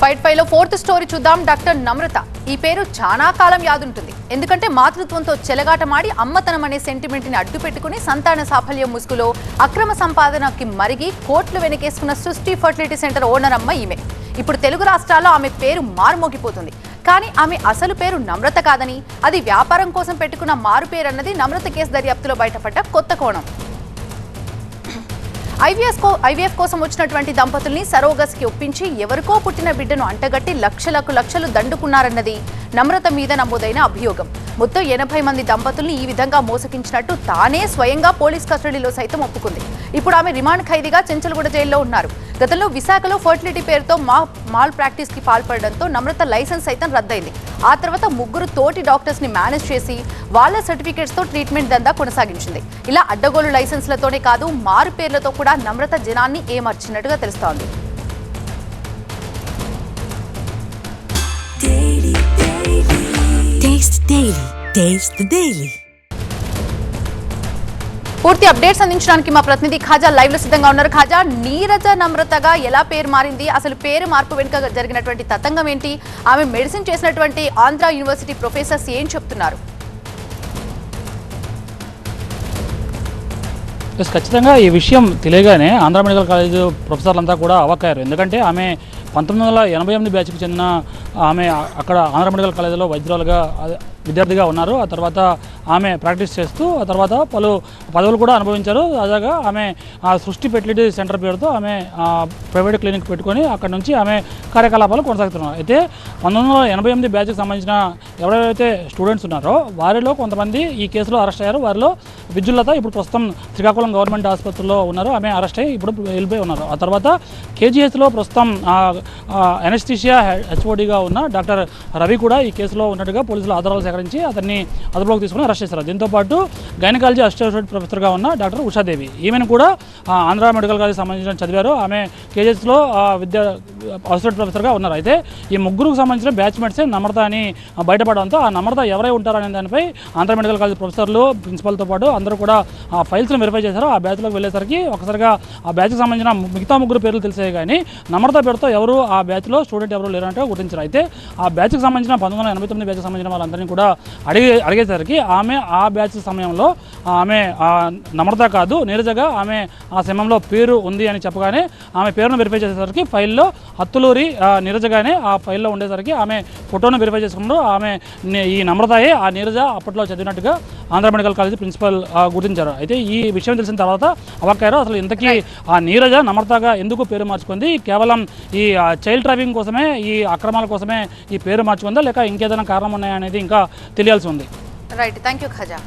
Fight 5లో fourth story చూద్దాం. Doctor నమ్రత ఈ పేరు చాలా కాలం యాదుంటుంది. ఎందుకంటే మాతృత్వంతో చెలగాటమాడి అమ్మతనం అనే సెంటిమెంట్ ని అడ్డు పెట్టుకుని సంతాన సాఫల్యం ముసుగులో అక్రమ సంపాదనకి మరిగి కోట్లు వెనకేసుకున్న సృష్టి ఫర్టిలిటీ సెంటర్ ఓనర్ అమ్మ ఈమె. ఇప్పుడు తెలుగు రాష్ట్రాల్లో ఆమె పేరు మారుమోగిపోతుంది. కానీ ఆమె అసలు పేరు నమ్రత కాదని, అది వ్యాపారం కోసం పెట్టుకున్న మారు పేరు అన్నది నమ్రత కేసు దర్యాప్తులో బయటపడ్డ కొత్త కోణం. ఐవీఎఫ్ కోసం వచ్చినటువంటి దంపతుల్ని సరోగస్కి ఒప్పించి ఎవరికో పుట్టిన బిడ్డను అంటగట్టి లక్షలు దండుకున్నారన్నది నమ్రత మీద నమోదైన అభియోగం. మొత్తం 80 మంది దంపతుల్ని ఈ విధంగా మోసగించినట్టు తానే స్వయంగా పోలీస్ కస్టడీలో సైతం ఒప్పుకుంది. ఇప్పుడు ఆమె రిమాండ్ ఖైదీగా చెంచల్గూడ జైల్లో ఉన్నారు. గతంలో విశాఖలో ఫర్టిలిటీ పేరుతో మాల్ ప్రాక్టీస్ కి పాల్పడడంతో నమ్రత లైసెన్స్ సైతం రద్దయింది. ఆ తర్వాత ముగ్గురు తోటి డాక్టర్స్ ని మేనేజ్ చేసి వాళ్ళ సర్టిఫికేట్స్ తో ట్రీట్మెంట్ దందా కొనసాగించింది. ఇలా అడ్డగోలు లైసెన్స్లతోనే కాదు, మారు పేర్లతో కూడా నమ్రత జనాన్ని ఏమర్చినట్టుగా తెలుస్తోంది. పూర్తి అప్డేట్స్ అందించడానికి మా ప్రతినిధి ఖాజా లైవ్ లో సిద్ధంగా ఉన్నారు. ఖాజా, నీరజ నమ్రతగా ఎలా పేరు మారింది? అసలు పేరు మార్పు వెనుక జరిగినటువంటి తతంగం ఏంటి? ఆమె మెడిసిన్ చేసినటువంటి ఆంధ్ర యూనివర్సిటీ ప్రొఫెసర్స్ ఏం చెప్తున్నారు? ఖచ్చితంగా ఈ విషయం తెలియగానే ఆంధ్ర మెడికల్ కాలేజ్ ప్రొఫెసర్లంతా కూడా అవాక్కయ్యారు. ఎందుకంటే ఆమె 1988 బ్యాచ్కి చెందిన ఆమె అక్కడ ఆంధ్ర మెడికల్ కాలేజీలో వైద్యురాలుగా విద్యార్థిగా ఉన్నారు. ఆ తర్వాత ఆమె ప్రాక్టీస్ చేస్తూ ఆ తర్వాత పలు పదవులు కూడా అనుభవించారు. తాజాగా ఆమె సృష్టి ఫెర్టిలిటీ సెంటర్ పేరుతో ఆమె ప్రైవేట్ క్లినిక్ పెట్టుకొని అక్కడ నుంచి ఆమె కార్యకలాపాలు కొనసాగుతున్నారు. అయితే 1988 బ్యాచ్కి సంబంధించిన ఎవరైతే స్టూడెంట్స్ ఉన్నారో వారిలో కొంతమంది ఈ కేసులో అరెస్ట్ అయ్యారు. వారిలో విద్యుల్లత ఇప్పుడు ప్రస్తుతం శ్రీకాకుళం గవర్నమెంట్ ఆసుపత్రిలో ఉన్నారు. ఆమె అరెస్ట్ అయ్యి ఇప్పుడు వెళ్ళిపోయి ఉన్నారు. ఆ తర్వాత కేజీహెచ్లో ప్రస్తుతం ఎనెస్థీషియా హెచ్ఓడిగా ఉన్న డాక్టర్ రవి కూడా ఈ కేసులో ఉన్నట్టుగా పోలీసులు ఆధారాలు సేకరించి అతన్ని అదుపులోకి తీసుకుని అరెస్ట్ చేశారు. దీంతోపాటు గైనకాలజీ అసిస్టెంట్ ప్రొఫెసర్గా ఉన్న డాక్టర్ ఉషాదేవి, ఈమెను కూడా ఆంధ్ర మెడికల్ కాలేజ్ సంబంధించిన చదివారు. ఆమె కేజీహెచ్లో అసిస్టెంట్ ప్రొఫెసర్గా ఉన్నారు. అయితే ఈ ముగ్గురుకు సంబంధించిన బ్యాచ్మేట్సే నమ్రత అని బయటపడడంతో ఆ నమ్రత ఎవరై ఉంటారనే దానిపై ఆంధ్ర మెడికల్ కాలేజ్ ప్రొఫెసర్లు, ప్రిన్సిపల్తో పాటు అందరూ కూడా ఆ ఫైల్స్ని వెరిఫై చేశారు. ఆ బ్యాచ్లోకి వెళ్ళేసరికి ఒకసారిగా ఆ బ్యాచ్కి సంబంధించిన మిగతా ముగ్గురు పేర్లు తెలిసాయి, కానీ నమ్రత పేరుతో ఎవరు ఆ బ్యాచ్లో స్టూడెంట్ ఎవరు లేరంటే గుర్తించారు. అయితే ఆ బ్యాచ్కి సంబంధించిన 1989 బ్యాచ్కి సంబంధించిన వాళ్ళందరినీ కూడా అడిగేసరికి ఆమె ఆ బ్యాచ్ సమయంలో ఆమె నమ్రత కాదు, నీరజగా ఆమె ఆ సమయంలో పేరు ఉంది అని చెప్పగానే ఆమె పేరును వెరిఫై చేసేసరికి ఫైల్లో అత్తులూరి నీరజగానే ఆ ఫైల్లో ఉండేసరికి ఆమె ఫోటోను వెరిఫై చేసుకున్నారు. ఆమె ఈ నమ్రతయే ఆ నీరజ అప్పట్లో చదివినట్టుగా ఆంధ్ర మెడికల్ కాలేజ్ ప్రిన్సిపల్ గుర్తించారు. అయితే ఈ విషయం తెలిసిన తర్వాత అవాక్కయ్యారు. అసలు ఇంతకీ ఆ నీరజ నమ్రతగా ఎందుకు పేరు మార్చుకుంది? కేవలం ఈ చైల్డ్ ట్రాఫికింగ్ కోసమే, ఈ అక్రమాల కోసమే ఈ పేరు మార్చుకుందా, లేక ఇంకేదైనా కారణం ఉన్నాయా అనేది ఇంకా తెలియాల్సి ఉంది. Right, thank you Khaja.